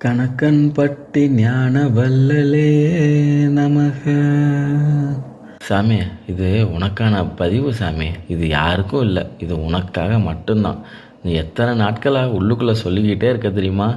கணக்கன்பட்டி ஞான வல்லலே நமக. சாமி, இது உனக்கான பதிவு சாமி. இது யாருக்கும் இல்லை, இது உனக்காக மட்டும்தான். நீ எத்தனை நாட்களாக உள்ளுக்குள்ளே சொல்லிக்கிட்டே இருக்க தெரியுமா?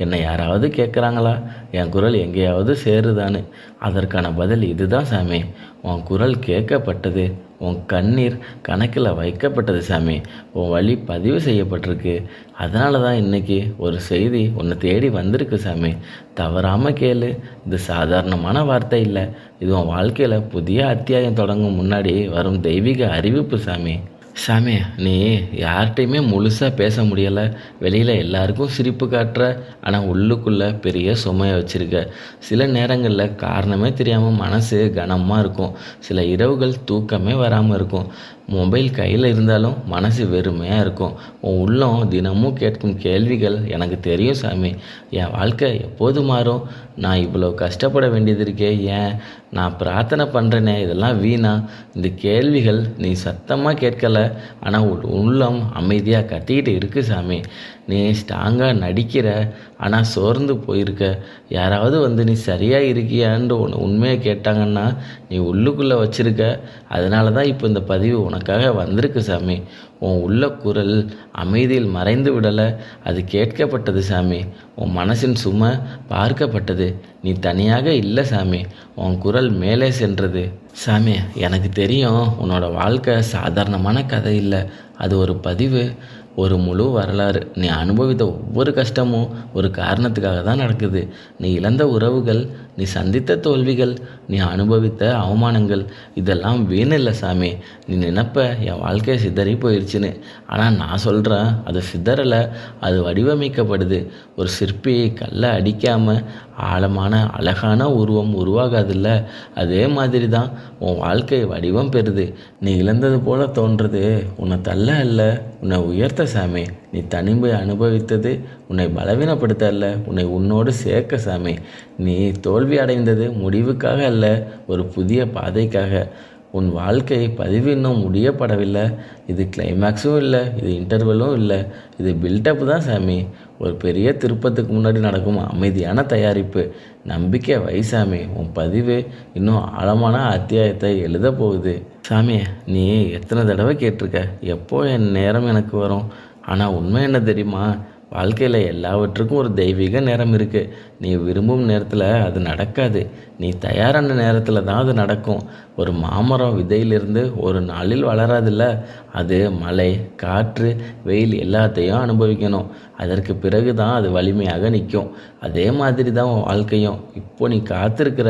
என்னை யாராவது கேட்குறாங்களா, என் குரல் எங்கேயாவது சேருதான்னு? அதற்கான பதில் இதுதான் சாமி. உன் குரல் கேட்கப்பட்டது, உன் கண்ணீர் கணக்கில் வைக்கப்பட்டது சாமி. உன் வழி பதிவு செய்யப்பட்டிருக்கு. அதனால தான் இன்றைக்கி ஒரு செய்தி உன்னை தேடி வந்திருக்கு சாமி. தவறாமல் கேளு. இது சாதாரணமான வார்த்தை இல்லை, இது உன் வாழ்க்கையில் புதிய அத்தியாயம் தொடங்கும் முன்னாடி வரும் தெய்வீக அறிவிப்பு சாமி. சாமி, நீ யார்கிட்டையுமே முழுசாக பேச முடியலை. வெளியில் எல்லாருக்கும் சிரிப்பு காட்டுற, ஆனால் உள்ளுக்குள்ளே பெரிய சுமையை வச்சுருக்க. சில நேரங்களில் காரணமே தெரியாமல் மனசு கனமாக இருக்கும். சில இரவுகள் தூக்கமே வராமல் இருக்கும். மொபைல் கையில் இருந்தாலும் மனசு வெறுமையாக இருக்கும். உன் உள்ளம் தினமும் கேட்கும் கேள்விகள் எனக்கு தெரியும் சாமி. என் வாழ்க்கை எப்போது மாறும்? நான் இவ்வளோ கஷ்டப்பட வேண்டியது இருக்கே ஏன்? நான் பிரார்த்தனை பண்ணுறேனே, இதெல்லாம் வீணா? இந்த கேள்விகள் நீ சத்தமாக கேட்கலை, ஆனால் உள்ளம் அமைதியாக கத்திக்கிட்டு இருக்கு சாமி. நீ ஸ்ட்ராங்காக நடிக்கிற, ஆனால் சோர்ந்து போயிருக்க. யாராவது வந்து நீ சரியாக இருக்கியான்னு உண்மையை கேட்டாங்கன்னா நீ உள்ளுக்குள்ளே வச்சுருக்க. அதனால தான் இப்போ இந்த பதிவு உனக்காக வந்திருக்கு சாமி. உன் உள்ள குரல் அமைதியில் மறைந்து விடலை, அது கேட்கப்பட்டது சாமி. உன் மனசின் சுமை பார்க்கப்பட்டது. நீ தனியாக இல்லை சாமி, உன் குரல் மேலே சென்றது சாமி. எனக்கு தெரியும், உன்னோட வாழ்க்கை சாதாரணமான கதை இல்லை, அது ஒரு பதிவு, ஒரு முழு வரலாறு. நீ அனுபவித்த ஒவ்வொரு கஷ்டமும் ஒரு காரணத்துக்காக தான் நடக்குது. நீ இழந்த உறவுகள், நீ சந்தித்த தோல்விகள், நீ அனுபவித்த அவமானங்கள், இதெல்லாம் வீணில்லை சாமி. நீ நினைப்ப என் வாழ்க்கையை சிதறி போயிடுச்சுன்னு, ஆனால் நான் சொல்கிறேன், அது சிதறலை, அது வடிவமைக்கப்படுது. ஒரு சிற்பி கல்லை அடிக்காமல் ஆழமான அழகான உருவம் உருவாகாதில்ல, அதே மாதிரி தான் உன் வாழ்க்கை வடிவம் பெறுது. நீ இழந்தது போல தோன்றது உன்னை தள்ள இல்லை, உன்னை உயர்த்த சாமி. நீ தனிமை அனுபவித்தது உன்னை பலவீனப்படுத்த அல்ல, உன்னை உன்னோடு சேர்க்க சாமி. நீ தோல்வி அடைந்தது முடிவுக்காக அல்ல, ஒரு புதிய பாதைக்காக. உன் வாழ்க்கை பதிவு இன்னும் முடியப்படவில்லை. இது கிளைமேக்ஸும் இல்லை, இது இன்டர்வலும் இல்லை, இது பில்டப் தான் சாமி. ஒரு பெரிய திருப்பத்துக்கு முன்னாடி நடக்கும் அமைதியான தயாரிப்பு. நம்பிக்கை வை சாமி. உன் பதிவு இன்னும் ஆழமான அத்தியாயத்தை எழுத போகுது சாமி. நீ எத்தனை தடவை கேட்டிருக்க, எப்போ என் நேரம் எனக்கு வரும்? ஆனால் உண்மை என்ன தெரியுமா? வாழ்க்கையில் எல்லாவற்றுக்கும் ஒரு தெய்வீக நேரம் இருக்குது. நீ விரும்பும் நேரத்தில் அது நடக்காது, நீ தயாரான நேரத்தில் தான் அது நடக்கும். ஒரு மாமரம் விதையிலிருந்து ஒரு நாளில் வளராதில்ல, அது மழை, காற்று, வெயில் எல்லாத்தையும் அனுபவிக்கணும். அதற்கு பிறகு தான் அது வலிமையாக நிற்கும். அதே மாதிரி தான் உன் வாழ்க்கையும். இப்போ நீ காத்திருக்கிற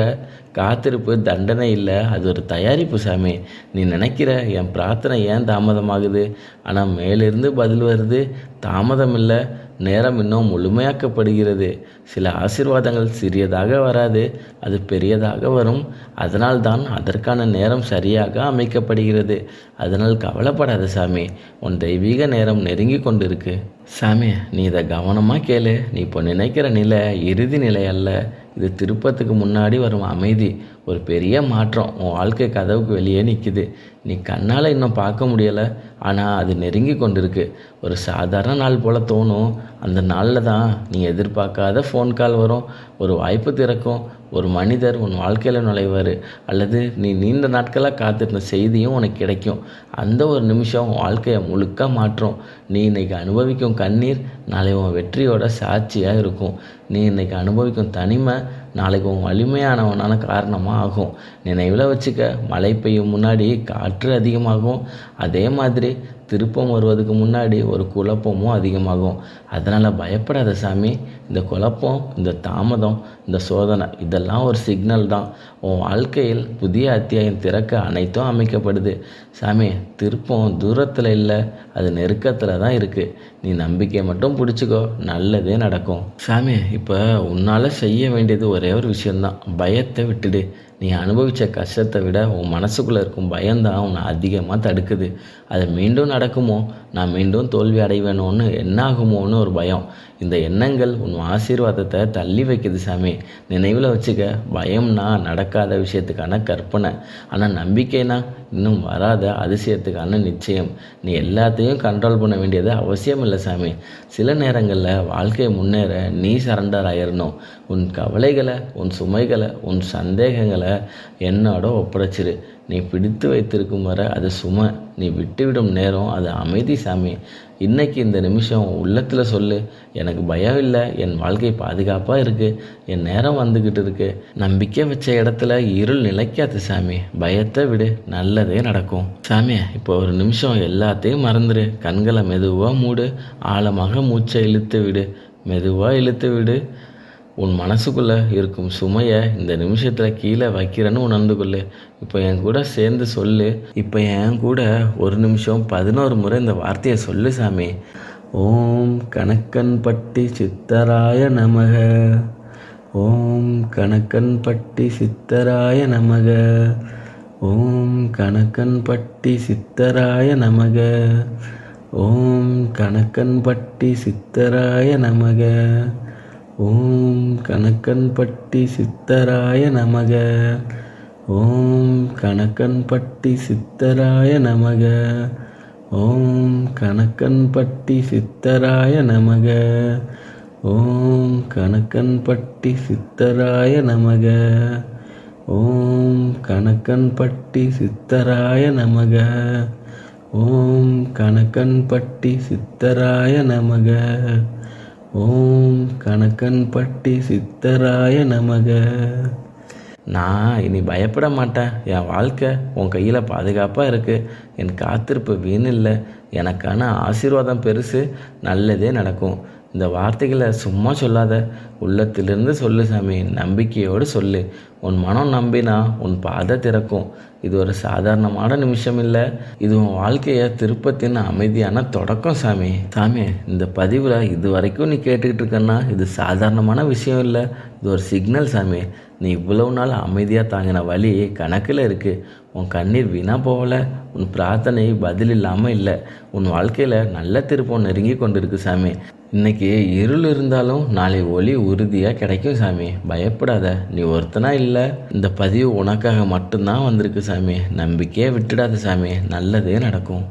காத்திருப்பு தண்டனை இல்லை, அது ஒரு தயாரிப்பு சாமி. நீ நினைக்கிற என் பிரார்த்தனை ஏன் தாமதமாகுது? ஆனால் மேலிருந்து பதில் வருது. தாமதம் இல்லை, நேரம் இன்னும் முழுமையாக்கப்படுகிறது. சில ஆசீர்வாதங்கள் சிறியதாக வராது, அது பெரியதாக வரும். அதனால்தான் அதற்கான நேரம் சரியாக அமைக்கப்படுகிறது. அதனால் கவலைப்படாத சாமி, உன் தெய்வீக நேரம் நெருங்கி கொண்டிருக்கு சாமி. நீ இதை கவனமாக கேளு. நீ இப்போ நினைக்கிற நிலை இறுதி நிலை அல்ல, இது திருப்பத்துக்கு முன்னாடி வரும் அமைதி. ஒரு பெரிய மாற்றம் உன் வாழ்க்கை கதவுக்கு வெளியே நிற்கிது. நீ கண்ணால் இன்னும் பார்க்க முடியலை, ஆனால் அது நெருங்கி கொண்டிருக்கு. ஒரு சாதாரண நாள் போல் தோணும். அந்த நாளில் தான் நீ எதிர்பார்க்காத ஃபோன் கால் வரும், ஒரு வாய்ப்பு திறக்கும், ஒரு மனிதர் உன் வாழ்க்கையில் நுழைவார், அல்லது நீ நீண்ட நாட்களாக காத்திருந்த செய்தியும் உனக்கு கிடைக்கும். அந்த ஒரு நிமிஷம் உன் வாழ்க்கையை முழுக்க மாற்றும். நீ இன்றைக்கி அனுபவிக்கும் கண்ணீர் நாளை உன் வெற்றியோட சாட்சியாக இருக்கும். நீ இன்றைக்கி அனுபவிக்கும் தனிமை நாளைக்கு உன் வலிமையானவனான காரணமாக ஆகும். நினைவில் வச்சுக்க, மழை பெய்யும் முன்னாடி காற்று அதிகமாகும், அதே மாதிரி திருப்பம் வருவதுக்கு முன்னாடி ஒரு குழப்பமும் அதிகமாகும். அதனால் பயப்படாத சாமி. இந்த குழப்பம், இந்த தாமதம், இந்த சோதனை, இதெல்லாம் ஒரு சிக்னல் தான். உன் வாழ்க்கையில் புதிய அத்தியாயம் திறக்க அனைத்தும் அமைக்கப்படுது சாமி. திருப்பம் தூரத்தில் இல்லை, அது நெருக்கத்தில் தான் இருக்குது. நீ நம்பிக்கை மட்டும் பிடிச்சிக்கோ, நல்லதே நடக்கும் சாமி. இப்போ உன்னால் செய்ய வேண்டியது ஒரே ஒரு விஷயந்தான், பயத்தை விட்டுடு. நீ அனுபவித்த கஷ்டத்தை விட உன் மனசுக்குள்ளே இருக்கும் பயம்தான் உன்னை அதிகமாக தடுக்குது. அது மீண்டும் நடக்குமோ, நான் மீண்டும் தோல்வி அடைவேணும்னு, என்ன ஆகுமோன்னு ஒரு பயம். இந்த எண்ணங்கள் உன் ஆசீர்வாதத்தை தள்ளி வைக்குது சாமி. நினைவில் வச்சுக்க, பயம்னா நடக்காத விஷயத்துக்கான கற்பனை, ஆனால் நம்பிக்கைனா இன்னும் வராத அதிசயத்துக்கான நிச்சயம். நீ எல்லாத்தையும் கண்ட்ரோல் பண்ண வேண்டியது அவசியம் இல்லை சாமி. சில நேரங்களில் வாழ்க்கை முன்னேற நீ சரண்டர் ஆயிடணும். உன் கவலைகளை, உன் சுமைகளை, உன் சந்தேகங்களை என்னோட ஒப்படைச்சிரு. நீ பிடித்து வைத்திருக்கும் வரை அது சுமை, நீ விட்டுவிடும் நேரம் அது அமைதி சாமி. இன்னைக்கு இந்த நிமிஷம் உள்ளத்தில் சொல்லு, எனக்கு பயம் இல்லை, என் வாழ்க்கை பாதுகாப்பாக இருக்குது, என் நேரம் வந்துக்கிட்டு இருக்கு. நம்பிக்கை வச்ச இடத்துல இருள் நிலைக்காது சாமி. பயத்தை விடு, நல்லதே நடக்கும் சாமி. இப்போ ஒரு நிமிஷம் எல்லாத்தையும் மறந்துடு. கண்களை மெதுவாக மூடு. ஆழமாக மூச்சை இழுத்து விடு. மெதுவாக இழுத்து விடு. உன் மனசுக்குள்ளே இருக்கும் சுமையை இந்த நிமிஷத்தில் கீழே வைக்கிறேன்னு உணர்ந்து கொள்ளு. இப்போ என் கூட சேர்ந்து சொல்லு. இப்போ என் கூட ஒரு நிமிஷம் 11 முறை இந்த வார்த்தையை சொல்லு சாமி. ஓம் கணக்கன்பட்டி சித்தராய நமக. ஓம் கணக்கன்பட்டி சித்தராய நமக. ஓம் கணக்கன்பட்டி சித்தராய நமக. ஓம் கணக்கன்பட்டி சித்தராய நமக. ஓம் கணக்கன்பட்டி சித்தராய நமக. ஓம் கணக்கன்பட்டி சித்தராய நமக. ஓம் கணக்கன்பட்டி சித்தராய நமக. ஓம் கணக்கன்பட்டி சித்தராய நமக. ஓம் கணக்கன்பட்டி சித்தராய நமக. ஓம் கணக்கன்பட்டி சித்தராய நமக. ஓம் கணக்கன்பட்டி சித்தராய நமக. நான் இனி பயப்பட மாட்டேன். என் வாழ்க்கை உன் கையில் பாதுகாப்பாக இருக்குது. என் காத்திருப்பு வீணில்லை. எனக்கான ஆசீர்வாதம் பெருசு. நல்லதே நடக்கும். இந்த வார்த்தைகளை சும்மா சொல்லாத, உள்ளத்திலிருந்து சொல்லு சாமி. நம்பிக்கையோடு சொல்லு. உன் மனம் நம்பினா உன் பாதை திறக்கும். இது ஒரு சாதாரணமான நிமிஷம் இல்லை, இது உன் வாழ்க்கையை திருப்பத்தின் அமைதியான தொடக்கம் சாமி. சாமி, இந்த பதிவில் இது வரைக்கும் நீ கேட்டுக்கிட்டு இருக்கன்னா இது சாதாரணமான விஷயம் இல்லை, இது ஒரு சிக்னல் சாமி. நீ இவ்வளவு நாள் அமைதியாக தாங்கின வழி கணக்கில் இருக்குது. உன் கண்ணீர் வீணாக போகலை. உன் பிரார்த்தனை பதில் இல்லாமல் இல்லை. உன் வாழ்க்கையில் நல்ல திருப்பம் நெருங்கி கொண்டு இருக்கு சாமி. இன்னைக்கு இருள் இருந்தாலும் நாளை ஒளி உறுதியாக கிடைக்கும் சாமி. பயப்படாத, நீ ஒருத்தனா இல்லை. இந்த பதிவு உனக்காக மட்டும்தான் வந்திருக்கு சாமி. நம்பிக்கையே விட்டுடாத சாமி. நல்லதே நடக்கும்.